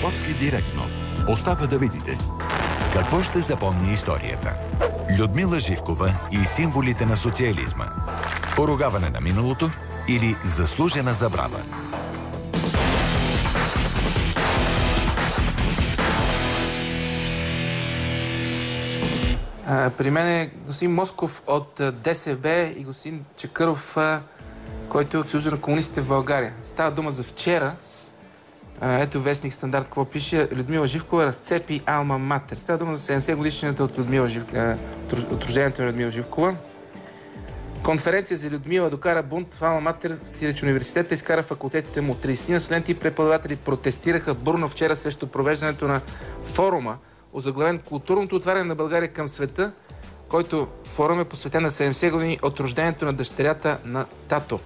Грабовски директно. Остава да видите. Какво ще запомни историята? Людмила Живкова и символите на социализма. Поругаване на миналото или заслужена забрава? При мен е господин Москов от ДСБ и господин Чакъров, който е от Съюза на комунистите в България. Става дума за вчера. Ето вестник Стандарт, какво пише. Людмила Живкова разцепи Алма Матер. Става дума за 70 годишнината от рождението на Людмила Живкова. Конференция за Людмила докара бунт в Алма Матер, Сиреч университета, изкара факултетите му. 30 студенти и преподаватели протестираха бурно вчера срещу провеждането на форума, озаглавен "Културното отваряне на България към света", който форум е посветен на 70 години от рождението на дъщерята на тато.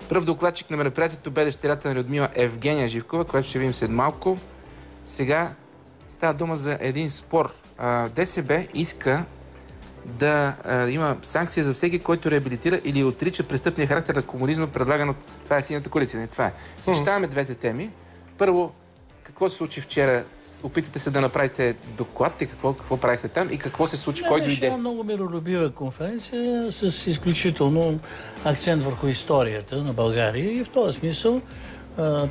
Пръв докладчик на мероприятието бе дъщерята на Людмила Евгения Живкова, която ще видим след малко. Сега става дума за един спор. ДСБ иска да има санкция за всеки, който реабилитира или отрича престъпния характер на комунизма, предлаган от... Това е Синята коалиция, не това е. Съчетаваме двете теми. Първо, какво се случи вчера? Опитате се да направите доклад и какво правихте там и какво се случи, кой дойде? Една много миролюбива конференция с изключително акцент върху историята на България и в този смисъл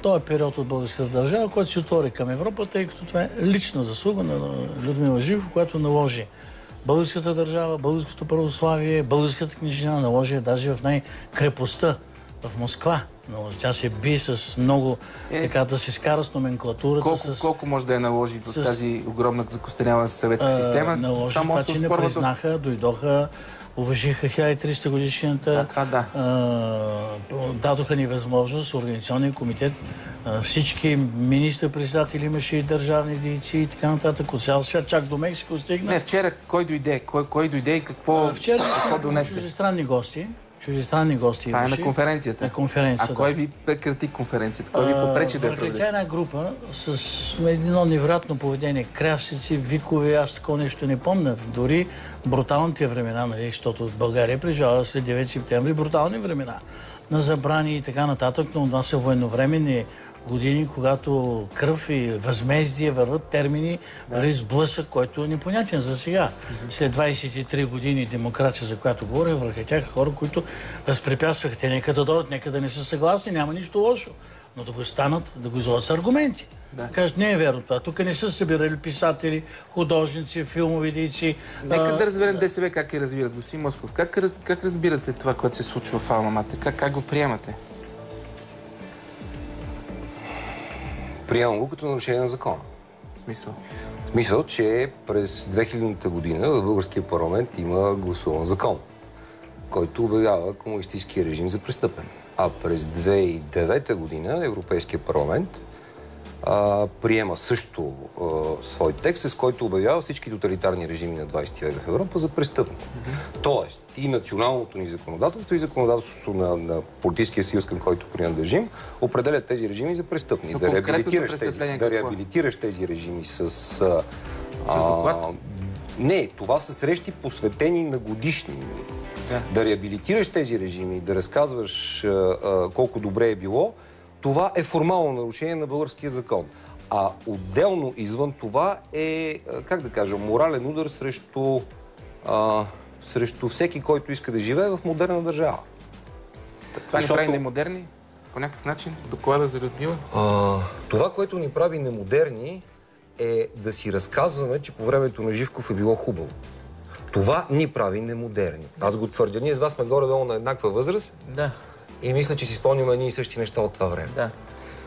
този период от българската държава, който се отвори към Европа, тъй като това е лична заслуга на Людмила Живкова, която наложи българската държава, българското православие, българската книжнина, наложи даже в най-крепостта в Москва. Но тя се би с много, така да се скара с номенклатурата. Колко може да я наложи до тази огромна закостеняла съветска система? Наложи това, че не признаха, дойдоха, уважиха 1300 годишната, дадоха ни възможност, Организационния комитет, всички министър-председатели имаше и държавни дейци и така нататък. От цял свят, чак до Мексико стигна. Не, вчера кой дойде? Кой дойде и какво донесе? Чуждестранни гости. Чуждестранни гости. Това е на конференцията. А кой ви прекрати конференцията? Кой ви попречи да я проведе? Тя е една група с едно невероятно поведение. Крясици, викове, аз такова нещо не помня. Дори бруталните времена, нали, защото България преживява след 9 септември брутални времена. На забрани и така нататък, но у нас са военновременни години, когато кръв и възмездие върват термини, сблъсък, който е непонятен за сега. След 23 години демокрация, за която говоря, върху тях хора, които възпрепятстваха. Те нека да дойдат, нека да не са съгласни, няма нищо лошо. Но да го станат, да го изложат с аргументи. Кажат, не е верно това. Тук не са събирали писатели, художници, филмови дейци. Нека да разберем ДСБ как я разбират. Господин Москов, как разбирате това, което се случва в Алма Матер? Как го приемате? Приемам го като нарушение на закона. В смисъл? В смисъл, че през 2000 година в българския парламент има гласуван закон, който обявява комунистическия режим за престъпен. А през 2009 година Европейския парламент приема също свой текст, с който обявява всички тоталитарни режими на 20 век в Европа за престъпни. Тоест и националното ни законодателство, и законодателството на политическия съюз, към който принадлежим, определят тези режими за престъпни. Да реабилитираш тези режими с доклад? Не, това са срещи посветени на годишни. Да реабилитираш тези режими, да разказваш колко добре е било, това е формално нарушение на българския закон. А отделно извън това е, как да кажа, морален удар срещу всеки, който иска да живее в модерна държава. Това ни прави немодерни? По някакъв начин? Доклада за Людмила? Това, което ни прави немодерни, е да си разказваме, че по времето на Живков е било хубаво. Това ни прави немодерни. Аз го твърдя. Ние с вас сме горе-долу на еднаква възраст. Да. И мисля, че си спомняме едни и същи неща от това време. Да.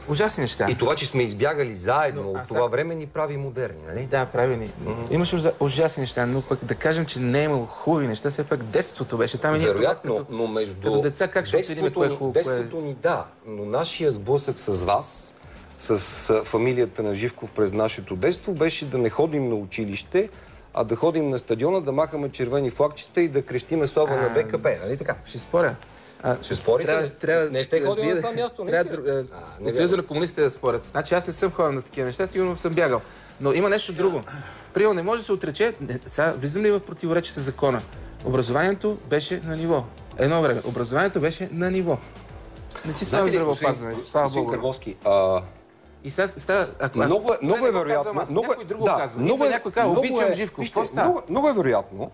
Ужасни неща. И това, че сме избягали заедно от това време, ни прави модерни, нали? Да, прави ни. Имаше ужасни неща, но пък да кажем, че не е имало хубави неща, все пак детството беше. Там вероятно, но между... Като деца как ще отидем кое е хубаво? Детството ни, да, но нашия сблъсък с вас, с фамилията на Живков през нашето детство, беше да не ходим на училище, а да ходим на стадиона, да махаме червени флагчета и да крещиме слава на БКП, нали така? Ще споря. Ще спорите? Не сте ходили на това място, не сте? От Съюза на комунистите да спорят. Значи аз не съм ходил на такива неща, сигурно съм бягал. Но има нещо друго. Примерно не може да се отрече, сега влизам ли в противоречие с закона? Образованието беше на ниво. Едно време. Образованието беше на ниво. Не си спомням здравеопазване. Слава Богу. Карбовски, И сега, много е вероятно. Някой друго казва. Някой казва, обичам Живков. Какво става? Много е вероятно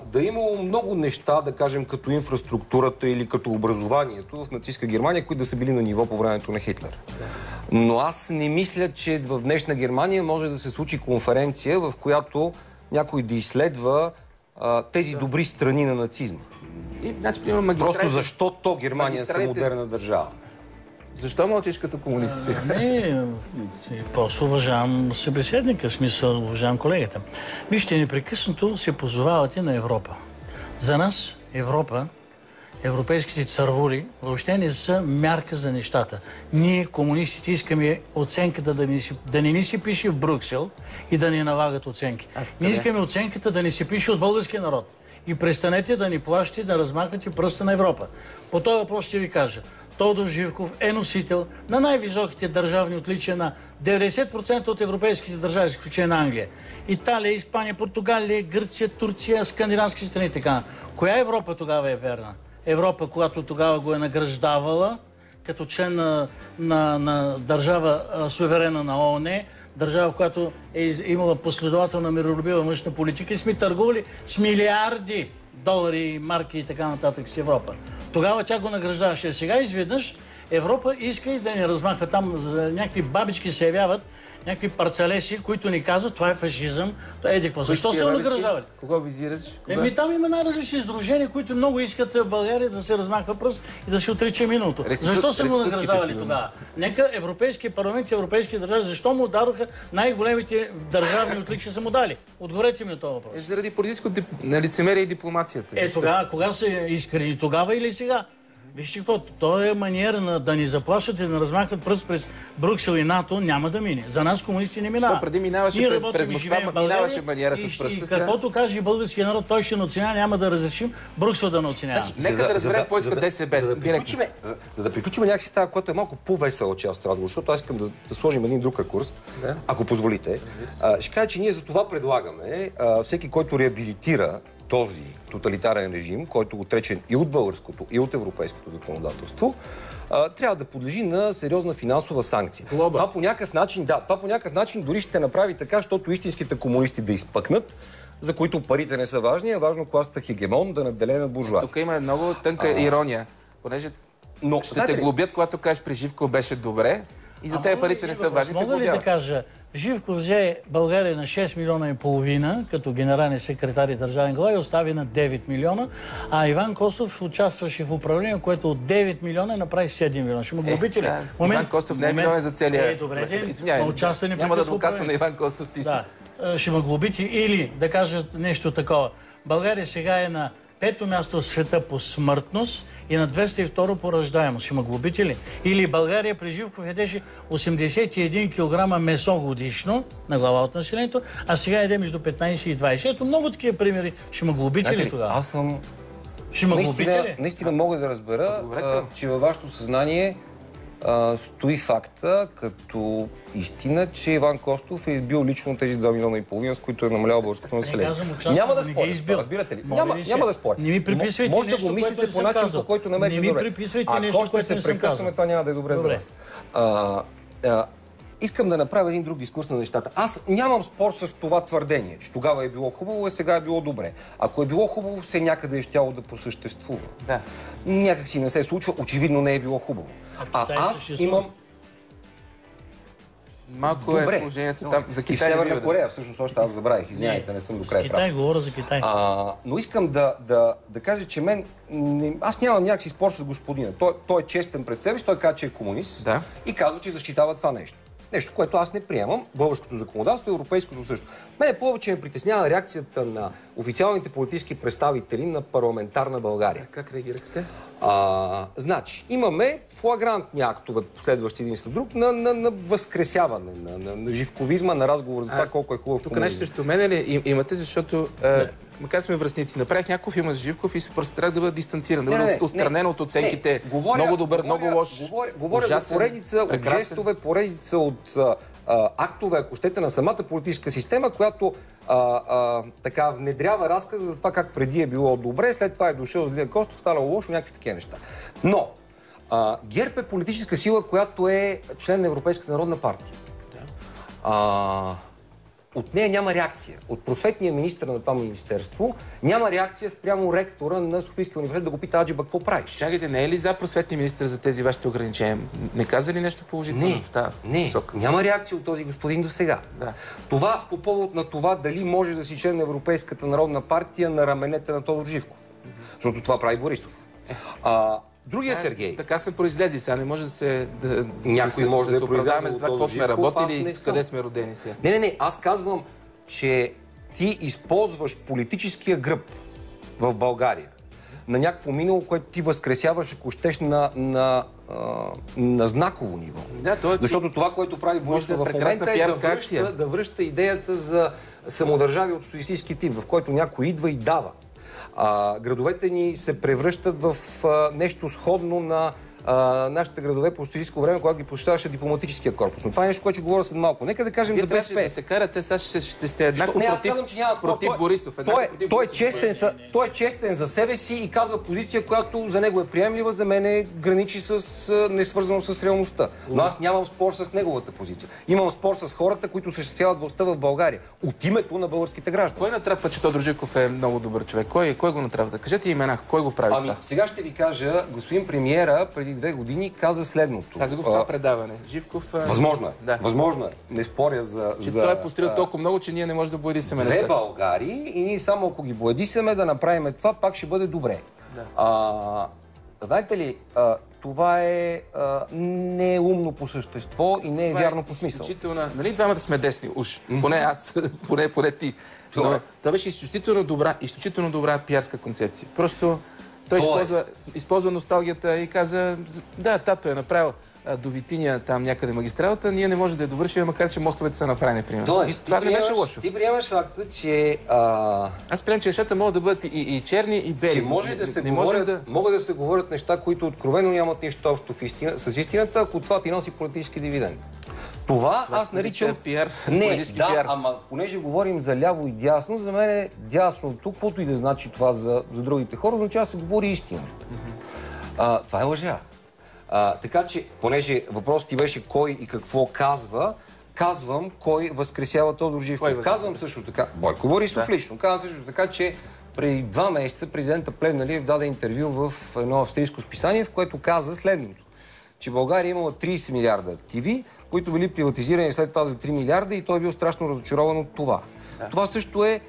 да е имало много неща, да кажем, като инфраструктурата или като образованието в нацистска Германия, които да са били на ниво по времето на Хитлер. Но аз не мисля, че в днешна Германия може да се случи конференция, в която някой да изследва тези добри страни на нацизма. Просто защото Германия са модерна държава. Защо мълчиш като комунист? Не, просто уважавам събеседника, в смисъл уважавам колегата. Вижте, непрекъснато се позовавате на Европа. За нас Европа, европейските цървули, въобще не са мярка за нещата. Ние, комунистите, искаме оценката да не ни се пише в Брюксел и да ни налагат оценки. Ние искаме оценката да ни се пише от българския народ. И престанете да ни плащате, да размахвате пръста на Европа. По този въпрос ще ви кажа. Тодор Живков е носител на най-високите държавни отличия на 90% от европейските държави, с изключение на Англия. Италия, Испания, Португалия, Гърция, Турция, скандинавски страни и така. Коя Европа тогава е верна? Европа, която тогава го е награждавала като член на държава суверена на ООН, държава, в която е имала последователна миролюбива външна политика и сме търгували с милиарди долари, марки и така нататък с Европа. Тогава тя го награждаваше. Сега изведнъж Европа иска и да ни размахва там, някакви бабички се явяват, някакви парцалеси, които ни казват, това е фашизъм, това е едиква. Защо се награждавали? Кого визираш? Там има най-различни сдружения, които много искат в България да се размахва пръст и да се отрича миналото. Защо са го награждавали тогава? Нека Европейския парламент и европейски държави, защо му дадоха най-големите държавни отличия са му дали? Отговорете ми на този въпрос. Заради политическо лицемерие и дипломацията. Тогава, кога са искрени? Тогава или сега? Вижте какво, то е маниера да ни заплашат и да размахат пръст през Брюксел и НАТО, няма да мине. За нас комунисти не минава. Преди минаваше през Москва, минаваше маниера с пръста. И каквото каже българския народ, той ще наоценява, няма да разрешим Брюксел да наоценява. Нека да разберем какво иска ДСБ. За да приключим някакси тази, която е малко по-весела част от разговор, защото аз искам да сложим един друг ракурс, ако позволите. Ще кажа, че ние за това предлагаме всеки, който реабилитира този тоталитарен режим, който е отречен и от българското, и от европейското законодателство, трябва да подлежи на сериозна финансова санкция. Това по някакъв начин дори ще направи така, защото истинските комунисти да изпъкнат, за които парите не са важни, а важно класата хегемон да надделее над буржуазия. Тук има много тънка ирония, понеже ще те глобят, когато кажеш при Живков беше добре и за тези парите не са важни. Мога ли да кажа, Живков взе България на 6 милиона и половина, като генерален секретар и държавен глава и остави на 9 милиона, а Иван Костов участваше в управление, което от 9 милиона направи 7 милиона. Ще му глобите ли? Иван Костов не е милион за целия... Добре, но участва не няма да докасва на Иван Костов ти си. Ще му глобите или да кажат нещо такова. България сега е на 5-то място в света по смъртност и на 202 по раждаемост. Ще ме глобите ли? Или България при Живков ядеше 81 кг месо годишно на глава от населението, а сега яде между 15 и 20. Ето много такива примери. Ще ме глобите ли тогава? Аз съм... Ще ме глобите ли? Наистина мога да разбера, че във вашето съзнание стои факта като истина, че Иван Костов е избил лично тези 2 милиона и половина, с които е намалял българското население. Няма да споря, разбирате ли? Няма да споря. Не ми приписвайте може да го мислите по начин, по който намерите добре. Не ми приписвайте нещо, което не съм казал. Това няма да е добре за вас. Искам да направя един друг дискурс на нещата. Аз нямам спор с това твърдение, че тогава е било хубаво, а сега е било добре. Ако е било хубаво, все някъде е щяло да просъществува. Да. Някак си не се случва, очевидно не е било хубаво. Аз имам... Малко е положението там. За Китай и в Северна Корея, всъщност още аз забравих. Извинявайте, не съм до край прав. Китай, говоря за Китай. Но искам да кажа, че аз нямам някакси спор с господина. Той е честен пред себе си, той казва, че е комунист и казва, че защитава това нещо. Нещо, което аз не приемам. Българското законодателство, европейското също. Мене повече ме притеснява реакцията на официалните политически представители на парламентарна България. Как реагирахте? Значи, имаме флагрантни актове, последващи един след друг, на възкресяване, на живковизма, на разговор за това колко е хубав комунизъм. Тук нещо срещу мен ли имате, защото макар сме връзници, направих някакъв филм с Живков и се просто трябва да бъде дистанциран, да бъде отстранен от оценките. Много добър, много лош. Говоря за поредица от жестове, поредица от актове, ако щете, на самата политическа система, която така внедрява разказа за това как преди е било добре, след това е дошъл злия Костов, станало лошо, някакви такива неща. Но ГЕРБ е политическа сила, която е член на Европейската народна партия. От нея няма реакция. От просветния министър на това министерство няма реакция спрямо ректора на Софийския университет да го пита: Аджиба, какво правиш? Чакайте, не е ли за просветния министър за тези вашите ограничения? Не каза ли нещо положително? Не, няма реакция от този господин до сега. Да. Това по повод на това дали може да си член на Европейската народна партия на раменете на Тодор Живков. Защото това прави Борисов. Другия Сергей. Така сме произлезли сега, не може да се Някой може да се оправдаваме с това какво сме работили и къде сме родени сега. Не, аз казвам, че ти използваш политическия гръб в България на някакво минало, което ти възкресяваш, ако щеш, на знаково ниво. Да, защото това, което прави Борисов в момента е да връща идеята за самодържави от социалистически тип, в който някой идва и дава. Градовете ни се превръщат в нещо сходно на нашите градове по социалистическо време, когато ги посещаваше дипломатическия корпус. Но това е нещо, което ще говоря след малко. Нека да кажем за БСП. Да се карате, сега ще сте еднакво против Борисов. Той е честен за себе си и казва позиция, която за него е приемлива, за мен е граничи с несвързано с реалността. Но аз нямам спор с неговата позиция. Имам спор с хората, които осъществяват властта в България. От името на българските граждани. Кой натрапва, че Тодор Живков е много добър човек? Кой го натрапва? Кажете имена, кой го прави това? Сега ще ви кажа, господин премиера преди 2 години каза следното. Каза го в това предаване. Живков... Възможно е. Да. Възможно е. Не споря за... Че той е построил толкова много, че ние не можем да боядисаме. Две Българии и ние само ако ги боядисаме да направим това, пак ще бъде добре. Да. Знаете ли, това е не е умно по същество и не е вярно по смисъл. Нали двамата сме десни, уж. Поне аз, поне ти. Това беше изключително добра пиарска концепция. Просто той използва носталгията и каза: да, тато е направил до Витиня там някъде магистралата, ние не можем да я довършим, макар че мостовете са направени, примерно. Това не беше лошо. Ти приемаш факта, че... Аз приемам, че нещата могат да бъдат и черни, и бели. Че могат да се говорят неща, които откровено нямат нищо общо с истината, ако това ти носи политически дивиденд. Това аз наричам... пиар, ама понеже говорим за ляво и дясно, за мен е дясното, каквото и да значи това за другите хора, означава да се говори истина. Това е лъжа. Така че, понеже въпросът ти беше кой и какво казва, казвам кой възкресява Тодор Живков. Казвам също така, Бойко Борисов лично, казвам също така, че преди 2 месеца президента Плевнелиев даде интервю в едно австрийско списание, в което каза следното, че България имала 30 милиарда активи, които били приватизирани след това за 3 милиарда и той е бил страшно разочарован от това. Това също е,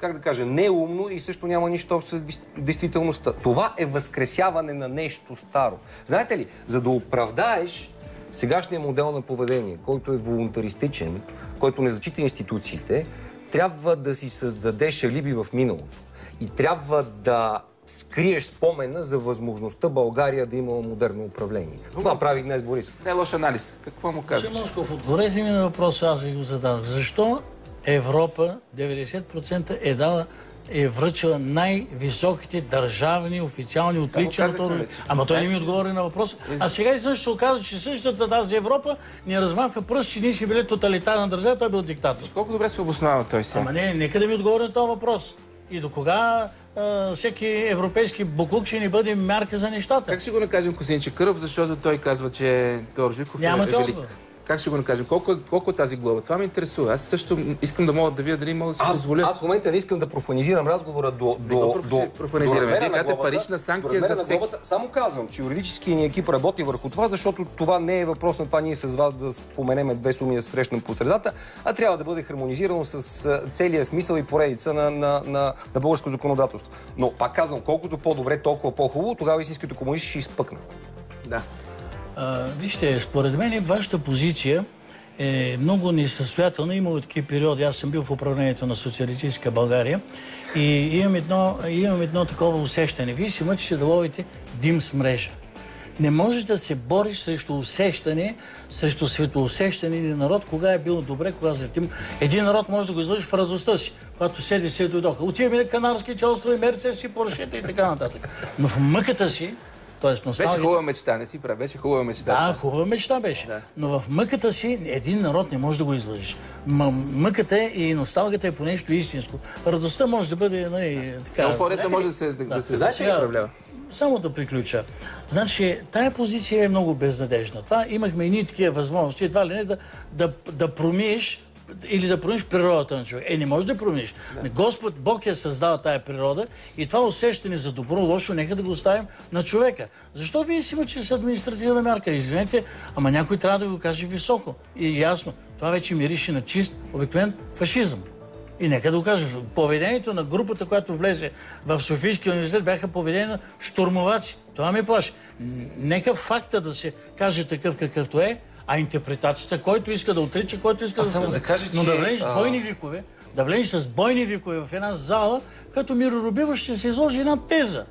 как да кажа, неумно и също няма нищо общо с действителността. Това е възкресяване на нещо старо. Знаете ли, за да оправдаеш сегашния модел на поведение, който е волунтаристичен, който не зачита институциите, трябва да си създадеш алиби в миналото. И трябва да скриеш спомена за възможността България да има модерно управление. Това прави днес Борисов. Не е лош анализ. Какво му кажеш? Москов, отговорете ми на въпроса, аз ви го зададох. Защо Европа 90% е връчила най-високите държавни, официални отличия на Тодор? Ама той не ми отговори на въпроса. А сега изведнъж се оказва, че същата тази Европа ни размахва пръст, че ние ще били тоталитарна държава, той е бил диктатор. Колко добре се обосновава той сега? Ама нека да ми отговори на този въпрос. И до кога всеки европейски буклук ще ни бъде мярка за нещата? Как ще го накажем Костадин Чакъров, защото той казва, че Тодор Живков е велик? Как ще го накажем? Колко е тази глоба? Това ме интересува. Аз също искам да мога да видя дали мога да си позволя. Аз в момента не искам да профанизирам разговора до размера на глобата. Парична санкция за всеки. Само казвам, че юридическият ни екип работи върху това, защото това не е въпрос на това ние с вас да споменеме 2 суми да се срещнем по средата, а трябва да бъде хармонизирано с целия смисъл и поредица на българско законодателство. Но пак казвам, колкото по-добре, толкова по-хубаво, тогава истинските комунисти ще изпъкнат. Да. Вижте, според мен вашата позиция е много несъстоятелна. Имало такива периоди. Аз съм бил в управлението на социалистическа България и имам едно такова усещане. Вие си мъчите да ловите дим с мрежа. Не можеш да се бориш срещу усещане, срещу светоусещане на народ, кога е било добре, кога зретим. Един народ може да го излъжи в радостта си, когато се дойдоха. Отиваме на Канарските острови, Мерцедес и Поршета и така нататък. Но в мъката си, беше хубава мечта, не си прави. Беше хубава мечта. Да, хубава мечта беше. Да. Но в мъката си един народ не може да го излъжиш. Мъката и носталгията е по нещо истинско. Радостта може да бъде така. Еуфорията може да се управлява. само да приключа. Значи, тая позиция е много безнадежна. Това имахме и ние такива възможности, едва ли не да промиеш или да промениш природата на човек. Не можеш да промениш. Да. Господ, Бог е създава тая природа и това усещане за добро, лошо, нека да го оставим на човека. Защо вие си мъчите с административна мярка? Извинете, ама някой трябва да го каже високо и ясно. Това вече мирише на чист, обикновен фашизъм. И нека да го кажа, поведението на групата, която влезе в Софийския университет, бяха поведение на щурмоваци. Това ме плаши. Нека факта да се каже такъв какъвто е, а интерпретацията, който иска да отрича, който иска да само да каже, но да влезеш с бойни викове, в една зала, като миролюбиво ще се изложи една теза.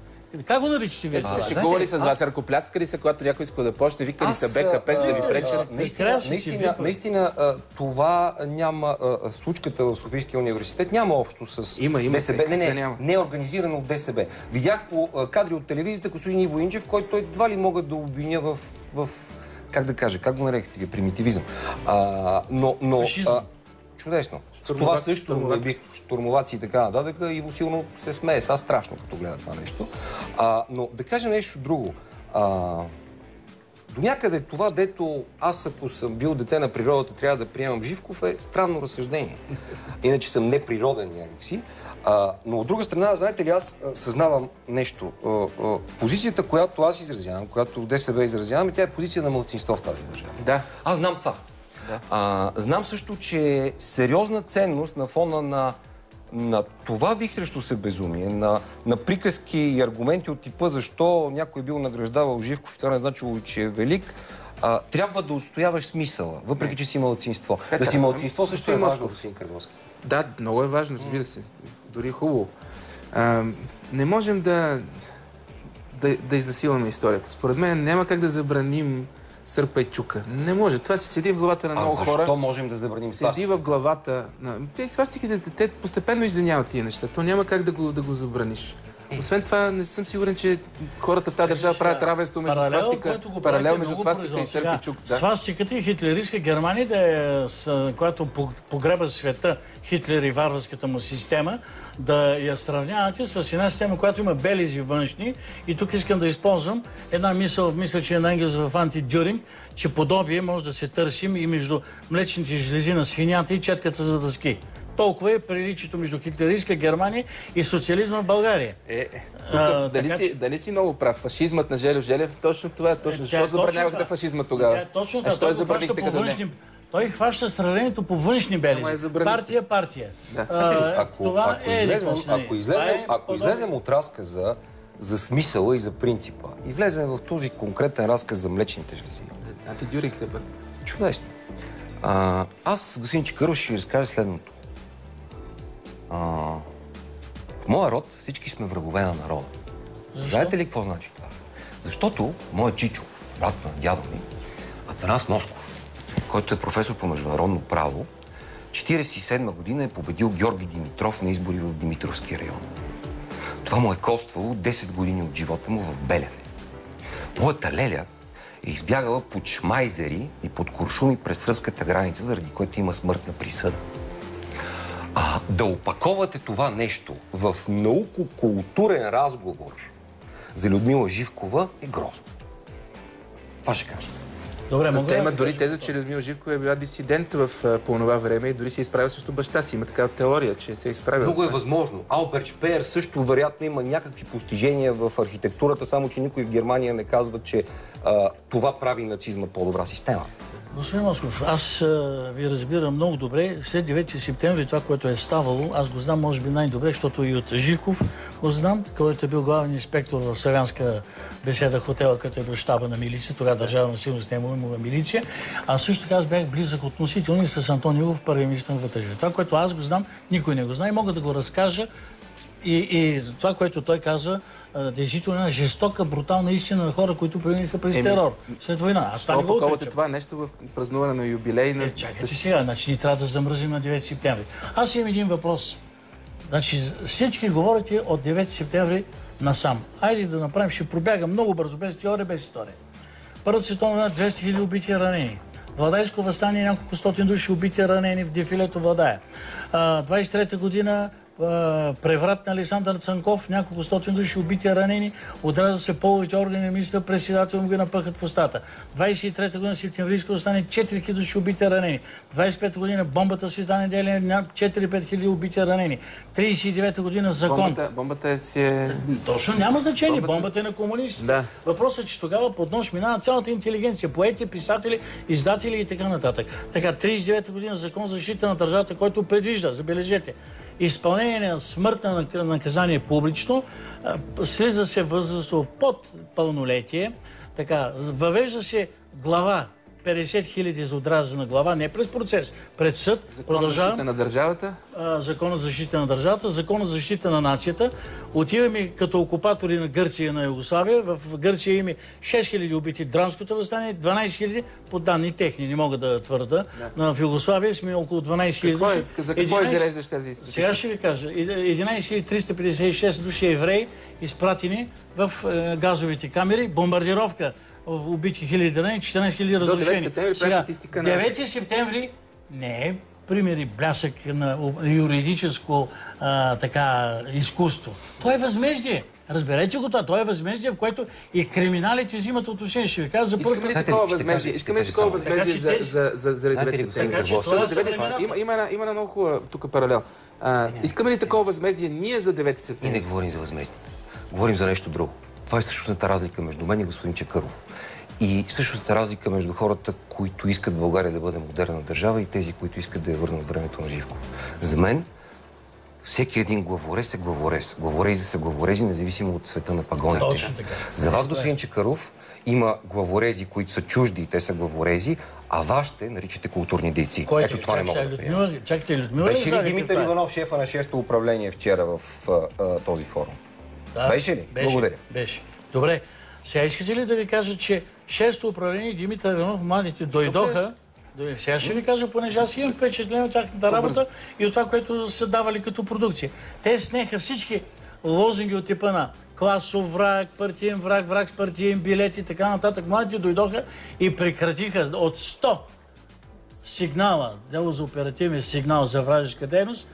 Как го наричате вие? Сте шегували с вас, ръкопляскали са, когато някой иска да почне, викали са БКП, за да ви пречат. Наистина, това няма, случката в Софийския университет няма общо с ДСБ. Не е организирано от ДСБ. Видях по кадри от телевизията господин Иво Инджев, който той едва ли могат да обвиня в как да кажа, как го нарекате ви, примитивизъм. Чудесно. Това също бих штурмоваци и така нататък. Иво силно се смее. Сега страшно, като гледа това нещо. Но да кажа нещо друго. До някъде това, дето аз, ако съм бил дете на природата, трябва да приемам Живков, е странно разсъждение. Иначе съм неприроден някакси. Но от друга страна, знаете ли, аз съзнавам нещо. Позицията, която аз изразявам, която ДСБ изразявам, тя е позиция на малцинство в тази държава. Да. Аз знам това. Да. Знам също, че сериозна ценност на фона на това вихрещо се безумие, на приказки и аргументи от типа защо някой бил награждавал Живков и това не значило, че е велик, трябва да отстояваш смисъла, въпреки че си малцинство. Да си малцинство също е важно, господин Кървовски. Да, много е важно, разбира се. Дори хубаво. Не можем да изнасилваме историята. Според мен няма как да забраним Сърпа и Чука. Не може. Това се седи в главата на много хора. Защо можем да забраним свастиките? Седи в главата на... Те свастиките, те постепенно излиняват тия неща. То няма как да го забраниш. Освен това, не съм сигурен, че хората в тази държава правят равенство между свастика, паралел между свастика и Сърп и Чук. Свастиката и хитлеристка Германия, която погреба света, Хитлер и варварската му система, да я сравнявате с една система, която има белези външни. И тук искам да използвам една мисъл, че е на Енгелс в Анти-Дюринг, че подобие може да се търсим и между млечните жлези на свинята и четката за дъски. Толкова е приличието между хитлеристка Германия и социализма в България. Дали си много прав? Фашизмът на Жельо Желев, точно това е. Защо забранявахте фашизма тогава? Точно това. Той хваща сравнението по външни белези. Партия. Това е Ако излезем от разказа за смисъла и за принципа и влезем в този конкретен разказ за млечните жлези. Анти-Дюринг се път. Чудесно. Аз, господин Чакъров, ще ви разкажа следното. В моя род всички сме врагове на народа. Знаете ли какво значи това? Защото моят чичо, брат на дядо ми, Атанас Москов, който е професор по международно право, 1947 година е победил Георги Димитров на избори в Димитровски район. Това му е коствало 10 години от живота му в Белене. Моята леля е избягала под шмайзери и под куршуми през сръбската граница, заради което има смъртна присъда. Да опаковате това нещо в наукокултурен разговор за Людмила Живкова е грозно. Това ще кажа. Добре, те имат дори теза, че Людмила Живкова е била дисидент по това време и дори се е изправил срещу баща си. Има такава теория, че се е изправил. Много е възможно. Алберт Шпеер също вероятно има някакви постижения в архитектурата, само че никой в Германия не казва, че това прави нацизма по-добра система. Господин Москов, аз ви разбирам много добре. След 9 септември това, което е ставало, аз го знам може би най-добре, защото и от Живков го знам, който е бил главен инспектор в Славянска беседа хотела, като е бил щаба на милиция, тогава държавна сигурност, не имала милиция. А също така аз бях близък относително и с Антон Югов, първият министър на вътрешните. Това, което аз го знам, никой не го знае. Мога да го разкажа и това, което той казва, действително една жестока, брутална истина на хора, които преминаха през терор след война. Аз това не го отричам. Това нещо в празнуване на юбилей. Чакайте сега, значи ние трябва да замръзим на 9 септември. Аз имам един въпрос. Значи всички говорите от 9 септември насам. Айде да направим, ще пробягам много бързо, без теория, без история. Първата световна война, 200 000 убити и ранени. Владайско въстание, няколко стотин души убити и ранени в дефилето Владая. 23-та година преврат на Александър Цанков, няколко стотин души убити, ранени, отряза се половите органи на министър-председател му ги напъхат в устата. 23-та година септемврийско остане 4000 души убити, ранени. 25-та година бомбата света неделя 4-5 хиляди убити, ранени. 39-та година закон. Бомбата си е... Точно, няма значение. Бомбата е на комунистите. Да. Въпросът е, че тогава под нож минава цялата интелигенция, поети, писатели, издатели и така нататък. Така, 39-та година закон за защита на държавата, който предвижда, забележете, изпълнение на смъртно наказание публично, слиза се възрастово под пълнолетие, така, въвежда се глава 50 хиляди за отразена глава, не през процес, пред съд. Закон за защита на държавата. Закона за защита на държавата, закона за защита на нацията. Отиваме като окупатори на Гърция и на Югославия. В Гърция има 6 хиляди убити в Дранското въстание, 12 хиляди по данни техни, не мога да твърда. Да. В Югославия сме около 12 хиляди души. За какво изреждаш тази статистика? Сега ще ви кажа. 11 356 души евреи изпратени в газовите камери. Бомбардировка, убити хиляди ранени, 14 хиляди разрушени. Сега, 9 септември не е примери блясък на юридическо изкуство. То е възмездие. Разберете го това. То е възмездие, в което и криминалите взимат отношение. Ще ви кажа за първи. Искаме ли такова възмездие за 9 септември? Има една много хубава тук паралел. Искаме ли такова възмездие ние за 9 септември? Ние не говорим за възмездие. Говорим за нещо друго. Това е същностната разлика между мен и господин Чакъров. И същностната разлика между хората, които искат България да бъде модерна държава и тези, които искат да я върнат времето на Живков. За мен всеки един главорез е главорез. Главорези са главорези, независимо от цвета на пагоните. За вас, господин Чакъров, има главорези, които са чужди и те са главорези, а вашите наричате културни дейци. Ето това не мога да приема. Беше ли Димитър Иванов шефа на 6-то управление вчера в този форум? Да, беше ли? Благодаря. Беше. Добре. Сега искате ли да ви кажа, че 6-то управление Димитър Иванов, младите дойдоха. Сега ще ви кажа, понеже аз имам впечатление от тяхната работа и от това, което са давали като продукция. Те снеха всички лозунги от типа на класов враг, партиен враг, враг с партиен билет и така нататък. Младите дойдоха и прекратиха от 100 сигнала, дело за оперативен сигнал за вражеска дейност,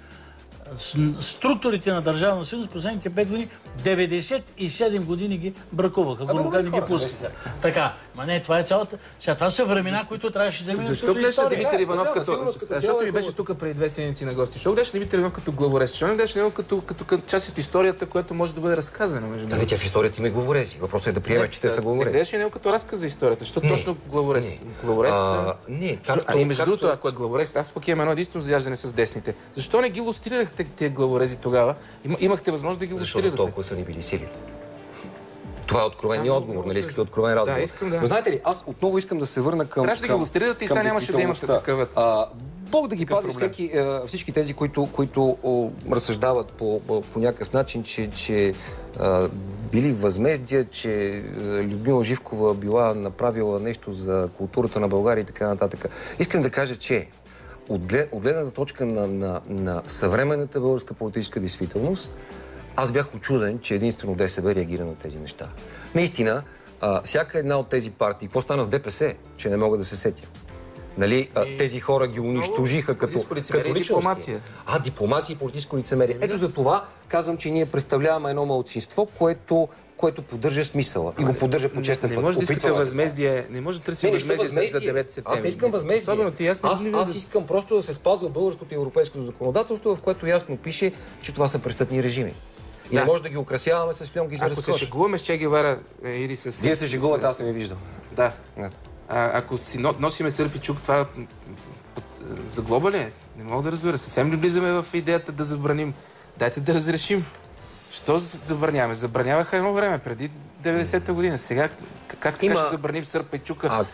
структурите на Държавна сигурност последните 5 години, 97 години ги бракуваха. Грубо ги пускаха. Така, ма не, това е цялата. Сега това са времена, които трябваше да минат като история. Защо гледаш Димитър Иванов като... Защото ми беше тук преди 2 седмици на гости. Защо гледаш Димитър Иванов като главорез? Защо не гледаш него като част от историята, която може да бъде разказана между другото? Тя в историята има и главорези. Въпросът е да приемеш, че те са главорези. Гледаш него като разказ за историята. Защо точно главорез? Главорез... Ами между другото, ако е главорез, аз пък имам едно единствено заяждане с десните. Защо не ги лустрирахте тези главорези тогава? Имахте възможност да ги лустрирате. Защото толкова са ни били силите. Това е откровения отговор, нали искате откровен разговор. Да, искам, да. Но знаете ли, аз отново искам да се върна към... Трябваше да ги лустрирате и сега нямаше да имаш такъв. Бог да ги пази всички тези, които разсъждават по някакъв начин, че били възмездия, че Людмила Живкова била направила нещо за културата на България и така нататък. Искам да кажа, че от гледната точка на съвременната българска политическа действителност, аз бях учуден, че единствено ДСБ реагира на тези неща. Наистина, всяка една от тези партии, какво стана с ДПС, че не мога да се сетя? Нали, тези хора ги унищожиха като личности. Дипломация. Дипломация и политическо лицемерие. Ето за това казвам, че ние представляваме едно малцинство, което поддържа смисъла и го поддържа по честен път. Не може да искате възмездие, не може да търси възмездие за 9 септември. Аз не искам възмездие. Аз искам просто да се спазва българското и европейското законодателство, в което ясно пише, че това са престъпни режими. И не може да ги украсяваме с филмки за разкош. Ако се шегуваме с Че Гевара или с... Вие се шегувате, аз съм я виждал. Да. Ако си носиме сърп и чук, това за глоба ли е? Не мога да разбера. Съвсем ли влизаме в идеята да забраним? Дайте да разрешим. Що забраняваме? Забраняваха едно време, преди 90-та година. Сега как така ще забраним сърпа и чука?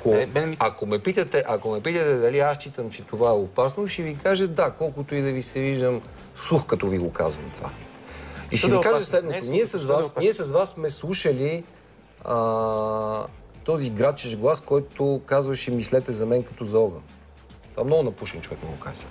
Ако ме питате дали аз считам, че това е опасно, ще ви кажа да, колкото и да ви се виждам сух, като ви го казвам това. И ще ви кажа следното. Ние с вас сме слушали този играчеш глас, който казваше мислете за мен като за огън. Това много напушен човек му го казва.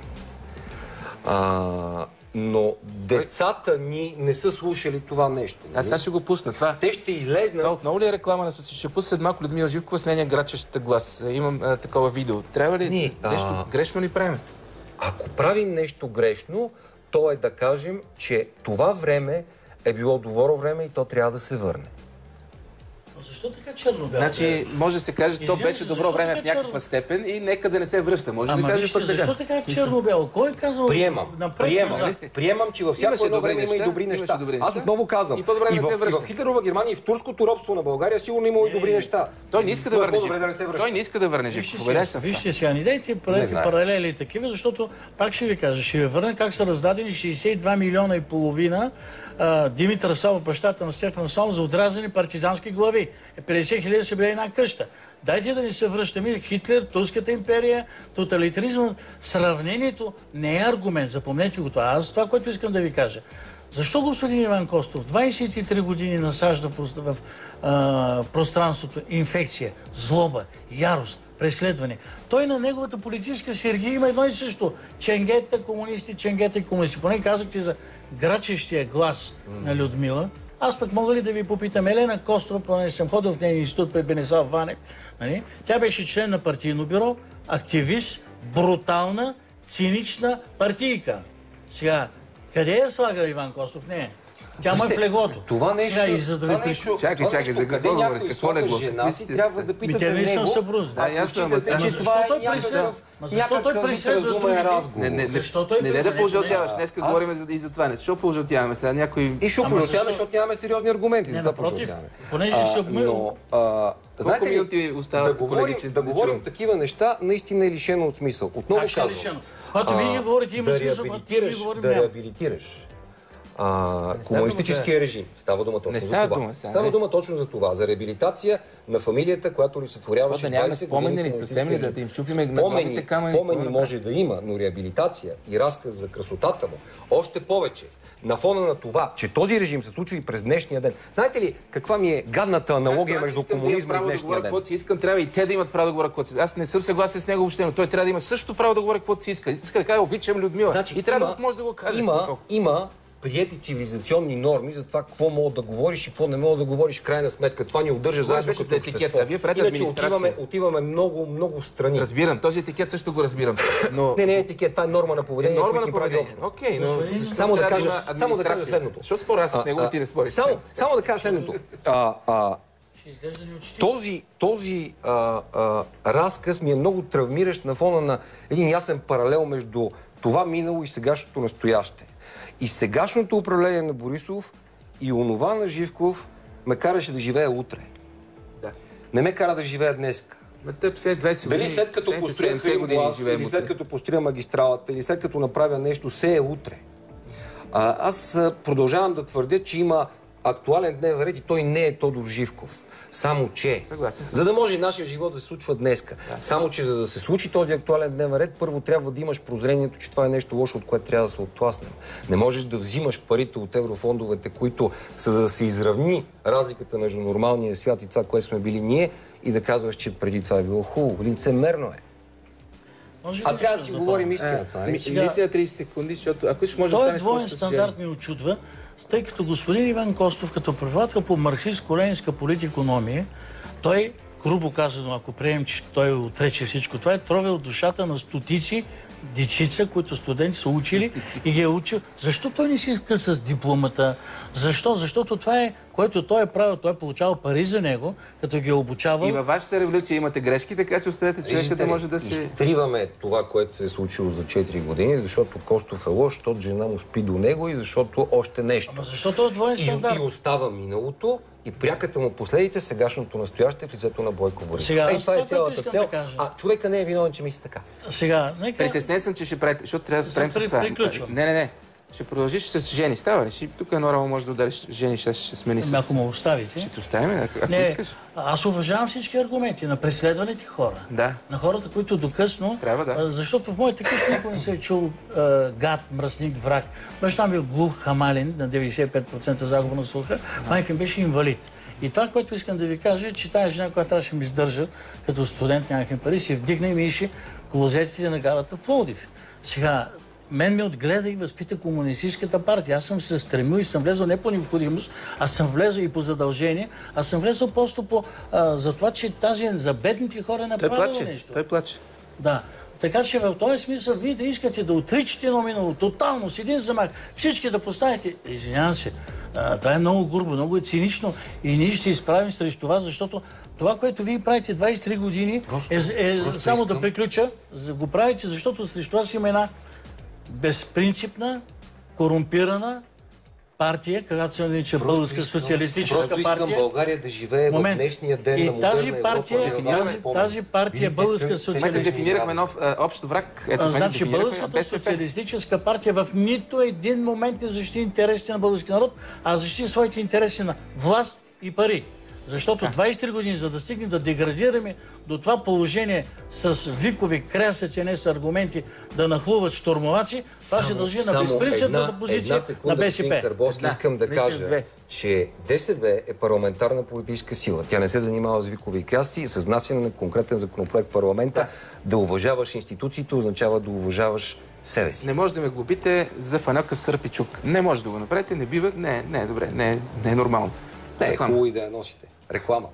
Но децата ни не са слушали това нещо. Аз сега ще го пусна. Това. Те ще излезнат. Това отново ли е реклама на соци? Ще пусна след малко Людмила Живкова с нейния грачещ глас. Имам такова видео. Трябва ли нещо грешно ли правим? Ако правим нещо грешно, то е да кажем, че това време е било добро време и то трябва да се върне. Защо така черно-бяло? Значи, може да се каже, че то беше добро време в някаква степен и нека да не се връща. Може да каже пък така. Защо така черно-бяло? Кой е казал? Приемам, че във всяко едно време има и добри неща. Аз отново казвам, и в Хитлерова Германия, и в турското робство на България сигурно има и добри неща. Той не иска да върне Живков. Той не иска да върне Живков. Вижте сега, не дайте паралели такива, защото пак ще ви кажа, ще ви върна как са раздадени 62 милиона и половина Димитър Савов, бащата на Стефан Савов, за отрязани партизански глави. 50 хиляди са били една къща. Дайте да не се връщаме. Хитлер, Турската империя, тоталитаризма. Сравнението не е аргумент. Запомнете го това. Аз това, което искам да ви кажа. Защо господин Иван Костов 23 години насажда в пространството инфекция, злоба, ярост, преследване? Той на неговата политическа сергия има едно и също. Ченгета, комунисти, ченгета и комунисти. Поне казахте за грачещия глас на Людмила. Аз пък мога ли да ви попитам, Елена Костов, поне съм ходил в нейния институт при Бенеслав Ванев, нали? Тя беше член на партийно бюро, активист, брутална, цинична партийка. Сега, къде я слага Иван Костов? Не. Тя му е в леглото. Това нещо... Чакай, за какво говорите? Какво легло? Жена си трябва да питате него. Защо той преследва другите? Защо той не да пожълтяваш? Днеска говорим и за това. Защо пожълтяваме сега? Някой... И ще пожълтяваме, защото нямаме сериозни аргументи. За това пожълтяваме. Знаете ли, да говорим такива неща наистина е лишено от смисъл. Отново казвам. Когато вие ги говорите, има смисъл, да реабилитираш комунистическия режим. Става дума точно за това. Става дума точно за това. За реабилитация на фамилията, която олицетворяваше 20 години комунистически режим. Спомени може да има, но реабилитация и разказ за красотата му още повече. На фона на това, че този режим се случва и през днешния ден. Знаете ли каква ми е гадната аналогия между комунизма и днешния ден? Искам, трябва и те да имат право да говорят каквото си искат. Аз не съм съгласен с него въобще, но той трябва да има също право да говори каквото си иска. Иска да каже, обичам Людмила. Значи, и трябва да може да го каже. Има приети цивилизационни норми за това какво мога да говориш и какво не мога да говориш. В крайна сметка това ни удържа заедно като общество. Иначе отиваме много страни. Разбирам, този етикет също го разбирам. Но... Не е етикет, това е норма на поведение, който ни прави общност. Окей, но... Само да кажа следното. Защо споря аз с него да ти не спориш? Само да кажа следното. Този разказ ми е много травмиращ на фона на един ясен паралел между това минало и сегашното настояще. И сегашното управление на Борисов и онова на Живков ме караше да живея утре. Да. Не ме кара да живея днес. Дали след като построя Кривоглас, или след като построя магистралата, или след като направя нещо, се е утре. Аз продължавам да твърдя, че има актуален дневен ред и той не е Тодор Живков. Само че, за да може нашия живот да се случва днеска, само че за да се случи този актуален дневен ред, първо трябва да имаш прозрението, че това е нещо лошо, от което трябва да се оттласнем. Не можеш да взимаш парите от еврофондовете, които са за да се изравни разликата между нормалния свят и това, което сме били ние, и да казваш, че преди това е било хубаво. Лицемерно е. Трябва да си говорим истината. Наистина 30 секунди, защото ако ще може да станеш двоен стандарт ми очудва, тъй като господин Иван Костов, като преподавател по марксистско-ленинска политикономия, той, грубо казано, ако приемем, че той отрече всичко това, е тровел душата на стотици дечица, които студенти са учили и ги е учил. Защо той не си иска с дипломата? Защо? Защото това е, което той е правил, той е получавал пари за него, като ги е обучавал. И във вашата революция имате грешки, така че оставете човека да може да се... Изтриваме това, което се е случило за 4 години, защото Костов е лош, защото жена му спи до него и защото още нещо. Ама защото е двоен стандарт. И остава миналото и пряката му последица сегашното настояще в лицето на Бойко Борисов. Сега, това е цялата цел. Човека не е виновен, че мисли така. Сега, притеснен съм, че ще правите, защото трябва да спрем с това. Не. Ще продължиш с жени. Става ли? Тук едно рамо може да удариш жени, ще смени с... Ако му оставите. Ще те оставим, ако искаш. Аз уважавам всички аргументи на преследваните хора. Да. На хората, които докъсно... Трябва, да. Защото в моите къщи никой не се е чул гад, мръсник, враг. Баща ми е глух, хамален, на 95% загуба на слуха. Майка ми беше инвалид. И това, което искам да ви кажа, е, че тази жена, която трябваше ми издържа, като студент нямахме пари, си вдигна и ми ише клозетите на гарата в Пловдив. Сега, мен ме отгледа и възпита комунистическата партия. Аз съм се стремил и съм влезъл не по необходимост, а съм влезъл и по задължение, а съм влезъл просто за това, че тази за бедните хора е направила нещо. Той плаче. Да. Така че в този смисъл вие да искате да отричате едно минало тотално с един замах, всички да поставите. Извинявам се, това е много грубо, много е цинично и ние ще се изправим срещу това, защото това, което вие правите 23 години, само да приключа, го правите, защото срещу вас има една безпринципна, корумпирана партия, когато се нарича Българска социалистическа партия. Просто искам България да живее в днешния ден на модерна Европа. Тази партия, Българска социалистическа... Дефинирахме нов общ враг. Значи Българската социалистическа партия в нито един момент не защити интересите на български народ, а защити своите интереси на власт и пари. Защото 23 години, за да стигнем да деградираме до това положение с викови, крясъци, не с аргументи, да нахлуват щурмоваци, това се дължи на безпринципната позиция на БСП. Търбовски, искам да кажа, че ДСБ е парламентарна политическа сила. Тя не се занимава с викови крясъци и с внасяне на конкретен законопроект в парламента. Да уважаваш институциите означава да уважаваш себе си. Не може да ме глобите за фанелка Сърпичук. Не може да го направите, не бива. Не е добре, не е нормално. Не е хубаво и да я носите. Реклама.